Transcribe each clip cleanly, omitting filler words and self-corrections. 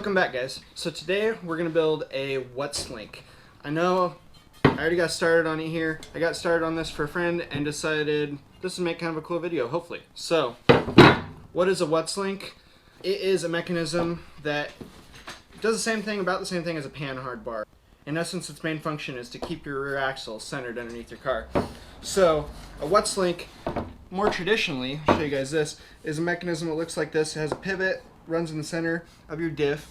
Welcome back, guys. So today we're going to build a what's link. I know I already got started on it here. I got started on this for a friend and decided this would make kind of a cool video, hopefully. So, what is a what's link? It is a mechanism that does the same thing, about the same thing as a panhard bar. In essence, its main function is to keep your rear axle centered underneath your car. So, a what's link, more traditionally, I'll show you guys this, is a mechanism that looks like this. It has a pivot, runs in the center of your diff,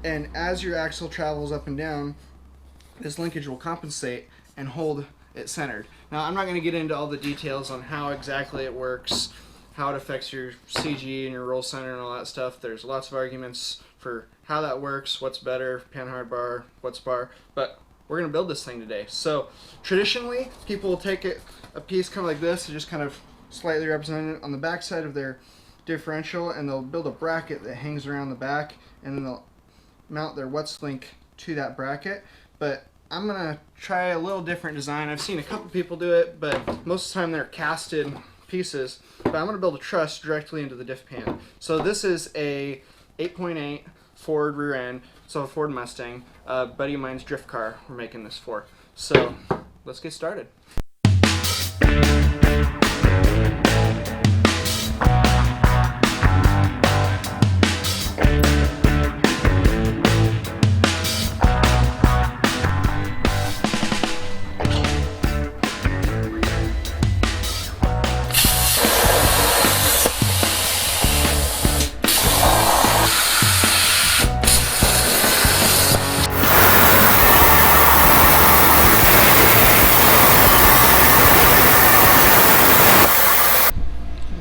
and as your axle travels up and down, this linkage will compensate and hold it centered. Now, I'm not going to get into all the details on how exactly it works, how it affects your CG and your roll center and all that stuff. There's lots of arguments for how that works, what's better, panhard bar, what's bar, but we're going to build this thing today. So traditionally, people will take a piece kind of like this and just kind of slightly represent it on the back side of their differential, and they'll build a bracket that hangs around the back, and then they'll mount their what's link to that bracket. But I'm going to try a little different design. I've seen a couple people do it, but most of the time they're casted pieces. But I'm going to build a truss directly into the diff pan. So this is a 8.8 Ford rear end, so a Ford Mustang. A buddy of mine's drift car we're making this for. So let's get started.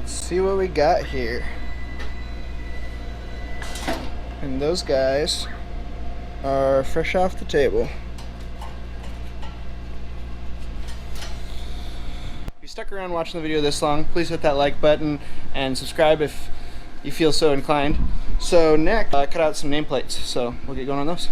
See what we got here. And those guys are fresh off the table. If you stuck around watching the video this long, please hit that like button and subscribe if you feel so inclined. So next, cut out some nameplates, so we'll get going on those.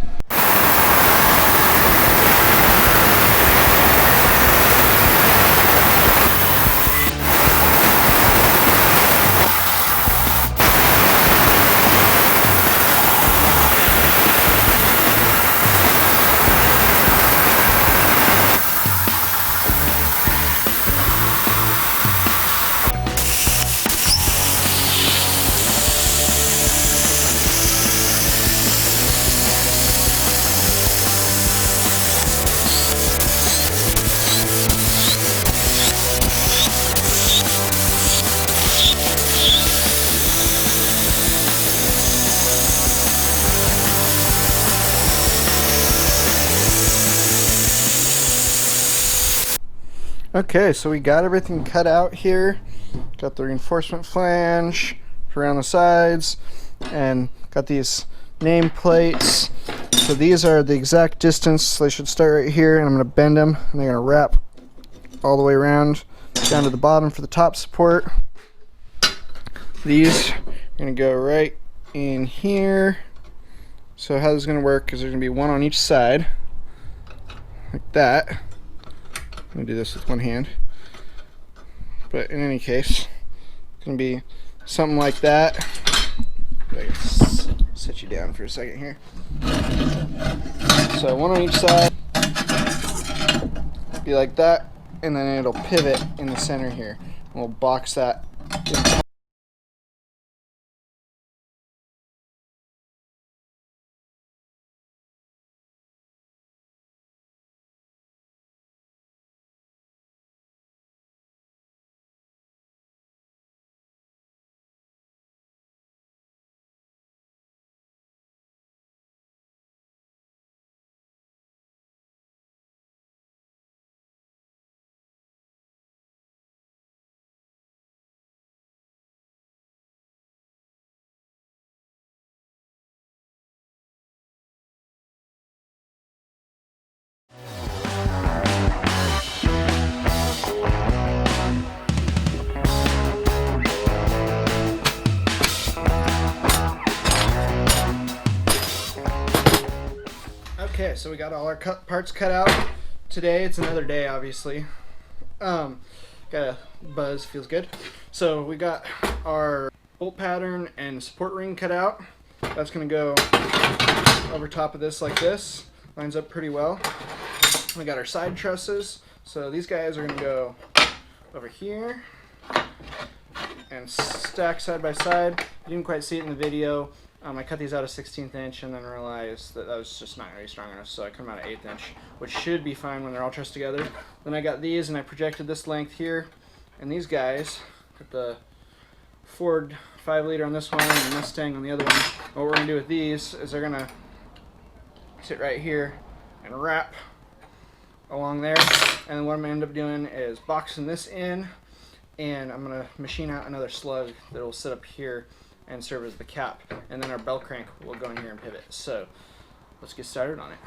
Okay, so we got everything cut out here. Got the reinforcement flange around the sides, and got these name plates. So these are the exact distance. They should start right here, and I'm going to bend them, and they're going to wrap all the way around down to the bottom for the top support. These are going to go right in here. So how this is going to work is there's going to be one on each side, like that. I'm going to do this with one hand, but in any case, it's going to be something like that. I guess set you down for a second here. So one on each side, be like that, and then it'll pivot in the center here. And we'll box that in. Okay, so we got all our parts cut out. Today, it's another day, obviously. Got a buzz, feels good. So we got our bolt pattern and support ring cut out. That's going to go over top of this like this. Lines up pretty well. We got our side trusses. So these guys are going to go over here and stack side by side. You didn't quite see it in the video. I cut these out of 16th inch and then realized that was just not really strong enough, so I cut them out of 8th inch, which should be fine when they're all trussed together. Then I got these and I projected this length here, and these guys, got the Ford 5-liter on this one and the Mustang on the other one. What we're going to do with these is they're going to sit right here and wrap along there, and then what I'm going to end up doing is boxing this in, and I'm going to machine out another slug that will sit up here and serve as the cap, and then our bell crank will go in here and pivot. So let's get started on it.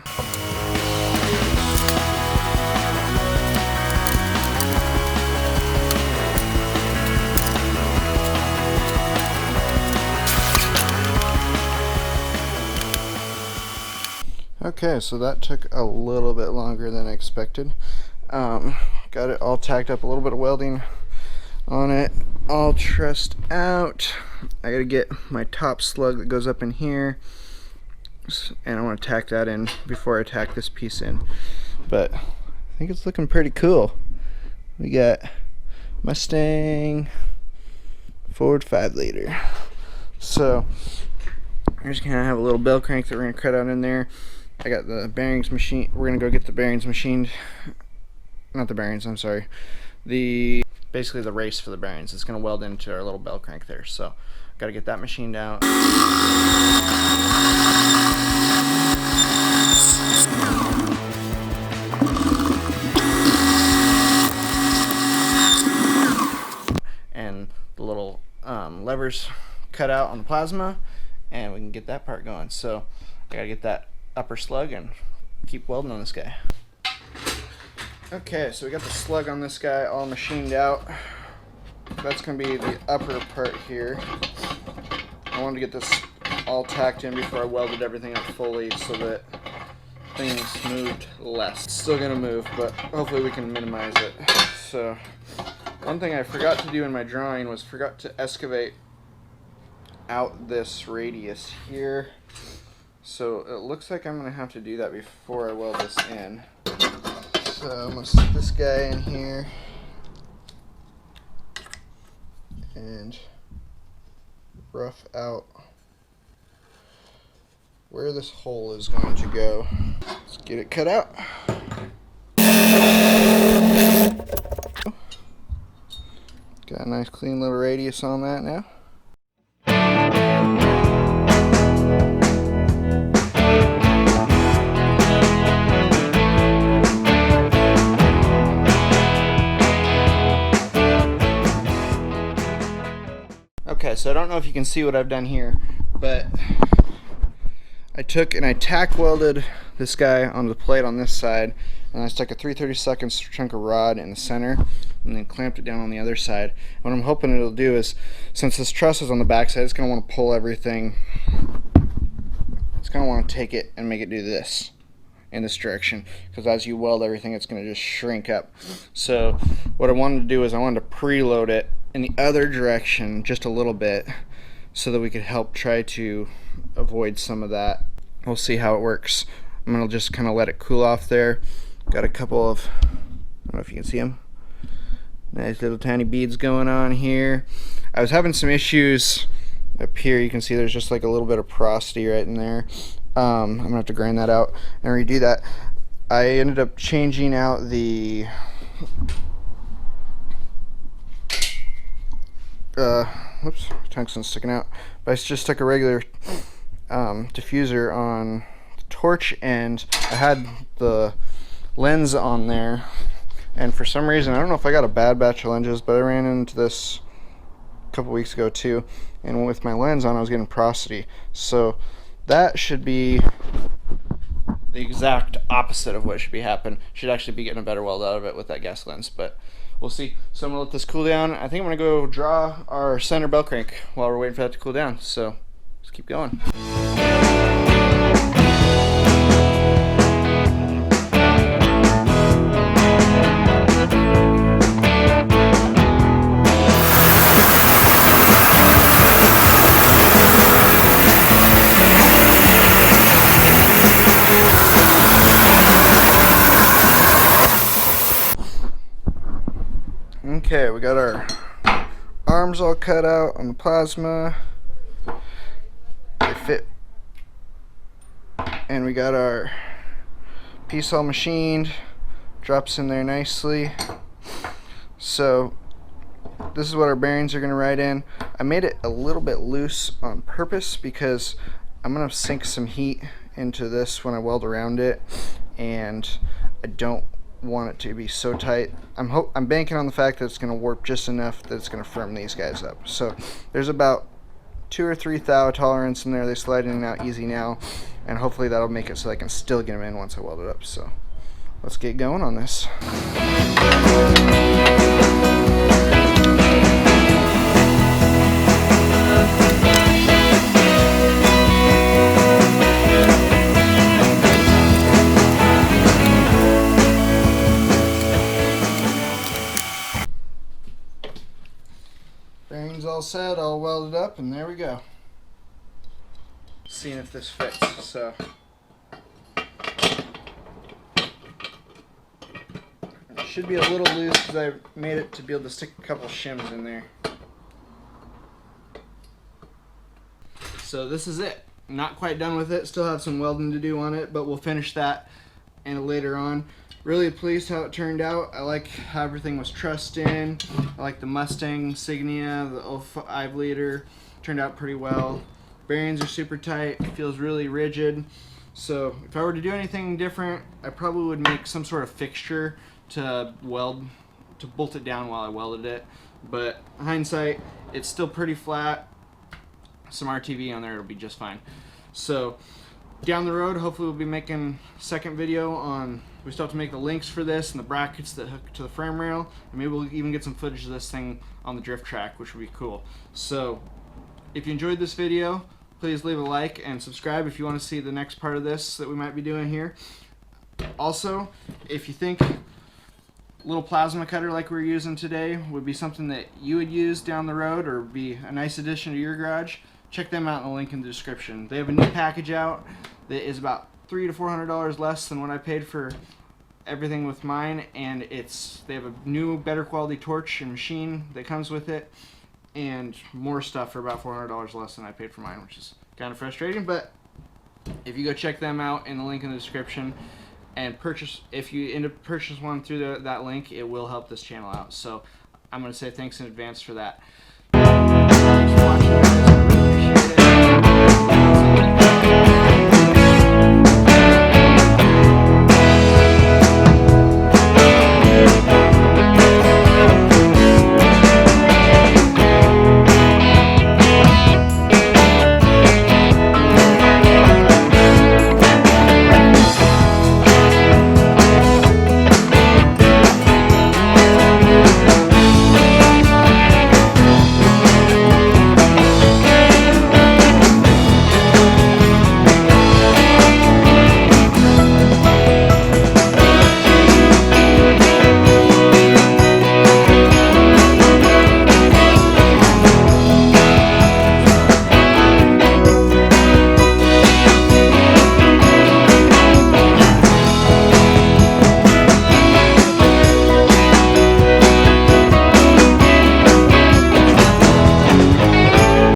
Okay, so that took a little bit longer than I expected. Got it all tacked up, a little bit of welding on it, all trussed out. I gotta get my top slug that goes up in here, and I want to tack that in before I tack this piece in. But I think it's looking pretty cool. We got Mustang Ford 5-liter. So we're just gonna have a little bell crank that we're gonna cut out in there. I got the bearings machine. We're gonna go get the bearings machined. Not the bearings, I'm sorry. Basically the race for the bearings. It's going to weld into our little bell crank there. So got to get that machined out. And the little levers cut out on the plasma, and we can get that part going. So I got to get that upper slug and keep welding on this guy. Okay, so we got the slug on this guy all machined out. That's going to be the upper part here. I wanted to get this all tacked in before I welded everything up fully so that things moved less. It's still going to move, but hopefully we can minimize it. So one thing I forgot to do in my drawing was forgot to excavate out this radius here. So it looks like I'm going to have to do that before I weld this in. So I'm going to stick this guy in here and rough out where this hole is going to go. Let's get it cut out. Got a nice clean little radius on that now. Okay, so I don't know if you can see what I've done here, but I took and I tack welded this guy onto the plate on this side, and I stuck a 3/32 chunk of rod in the center and then clamped it down on the other side. What I'm hoping it'll do is, since this truss is on the back side, it's going to want to pull everything. It's going to want to take it and make it do this in this direction, because as you weld everything, it's going to just shrink up. So what I wanted to do is I wanted to preload it in the other direction just a little bit so that we could help try to avoid some of that. We'll see how it works. I'm gonna just kind of let it cool off there. Got a couple of, I don't know if you can see them, nice little tiny beads going on here. I was having some issues up here. You can see there's just like a little bit of porosity right in there. I'm gonna have to grind that out and redo that. I ended up changing out the whoops, tungsten's sticking out. But I just stuck a regular diffuser on the torch, and I had the lens on there, and for some reason, I don't know if I got a bad batch of lenses, but I ran into this a couple weeks ago too, and with my lens on I was getting porosity. So that should be the exact opposite of what should be happening. Should actually be getting a better weld out of it with that gas lens, but we'll see. So I'm gonna let this cool down. I think I'm gonna go draw our center bell crank while we're waiting for that to cool down. So let's keep going. Okay, we got our arms all cut out on the plasma. They fit. And we got our piece all machined. Drops in there nicely. So this is what our bearings are going to ride in. I made it a little bit loose on purpose because I'm going to sink some heat into this when I weld around it, and I don't want it to be so tight. I'm banking on the fact that it's going to warp just enough that it's going to firm these guys up. So there's about 2 or 3 thou tolerance in there. They slide in and out easy now, and hopefully that'll make it so I can still get them in once I weld it up. So let's get going on this. Bearings all set, all welded up, and there we go. Seeing if this fits. So it should be a little loose because I made it to be able to stick a couple shims in there. So this is it. Not quite done with it. Still have some welding to do on it, but we'll finish that and later on. Really pleased how it turned out. I like how everything was trussed in. I like the Mustang insignia, the 05 liter. Turned out pretty well. Bearings are super tight. It feels really rigid. So if I were to do anything different, I probably would make some sort of fixture to bolt it down while I welded it. But hindsight, it's still pretty flat. Some RTV on there, it'll be just fine. So down the road, hopefully we'll be making a second video on, we still have to make the links for this and the brackets that hook to the frame rail, and maybe we'll even get some footage of this thing on the drift track, which would be cool. So if you enjoyed this video, please leave a like and subscribe if you want to see the next part of this that we might be doing here. Also, if you think a little plasma cutter like we're using today would be something that you would use down the road or be a nice addition to your garage, check them out in the link in the description. They have a new package out that is about $300 to $400 less than what I paid for everything with mine, and they have a new, better quality torch and machine that comes with it, and more stuff for about $400 less than I paid for mine, which is kind of frustrating. But if you go check them out in the link in the description and purchase, if you end up purchasing one through that link, it will help this channel out. So I'm going to say thanks in advance for that. Thanks for watching, guys.